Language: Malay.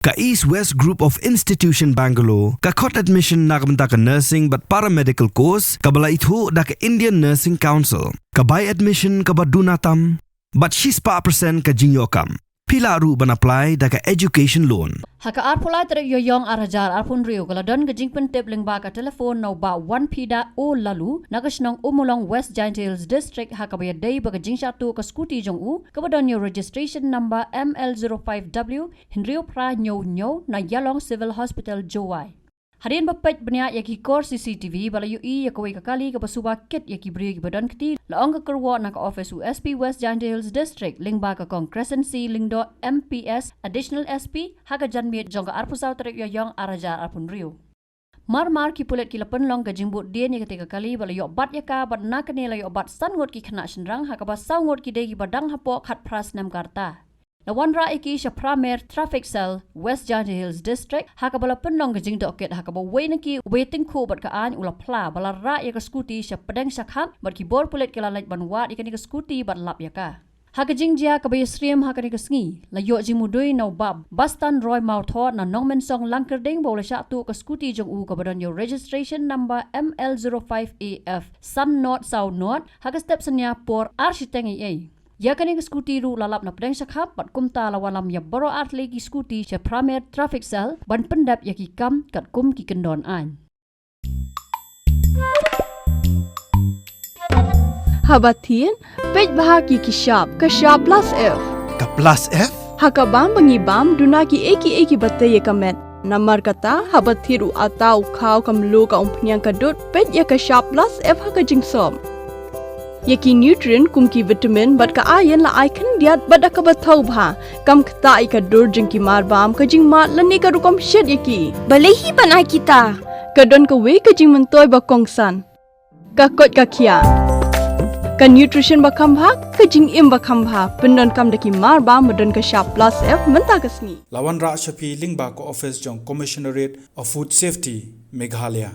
Ka East West Group of Institution Bangalore, ka khot admission na ka nursing but paramedical course, ka bala ithu da ka Indian Nursing Council. Ka buy admission ka ba dunatam, but she's pa percent ka jinyokam. Pila ru ban apply da ka education loan. Haka arpulai tarik yoyong arajar arpun rio kalau don gejing pentip lingba ka telefon nau ba 1 pida o lalu nagasnong umulong West Giant Hills District haka bayad day ba gejing satu ka Scooty jong u kabadon your registration number ML05W Henrio pra nyo na Yalong Civil Hospital Jowai. Harian bapet benya yaki kor CCTV bala UI yakawai kakali ka basuba kit yaki beri ki badan kiti laong ka Kyrwoh na ka office USP West Giant Hills District lingba ka kong Crescent C lingdo MPS additional SP haka janmiet jong ka arpusaw tarik yoyong arajar arpun rio. Mar ki pulet ki lapan long ka jimbut dia ni ketika kali bala yo bat yaka bat na kanela yo bat sangot ki Khynnah shenrang haka ba sawngot ki degi badang Hapoh khat pras Snem karta. Nawanra iki Shah Pramer Traffic Cell West Giant Hills District haka bala penlong gejing doket haka ba wainaki waiting ko bat kaan ula pla bala ra ya ka Scooty Shah Pdengshakap bat ki bor pulet kala lait banwat ikani ka Scooty bat lap yaka. Haka jingjia ka bayasriem haka ni ka sngi la yo jimudui nau bab Bastan Roy Mautho na nongmen song langkerding bola satu ka Scooty jong u ka badan yo registration number ML05AF Sun North South North haka step senya por architeng ai. Ya kani ka Scooty ru lalap na Pdengshakap bat kumta lawalam ya baro art lagi Scooty Shah Pramer Traffic Cell ban pendap ya ki kam kat kum ki kendon an. Habatin pej bahagi ki Shah plus F. Ka plus F? Haka bam bangibam duna ki eki batai ya kamet. Namar kata habathiru atau kau kamlu ka umpnyang kadut pej ya ka Shah plus F haka jingsom. Yaki nutrient kum ki vitamin bat ka ayan la icon diat bada ka bathau bha kam khta ka dur jing ki mar bam ka jing mat lani ka rukom shed yaki balehi banai kita ka don ka we ka jing mentoy ba kongsan ka kot ka kia ka nutrition ba kham bha ka jing im ba kham bha pendon kam daki mar bam madon ka Shah plus F menta ka sni lawan ra shapi lingba ko office jong commissionerate of food safety Meghalaya.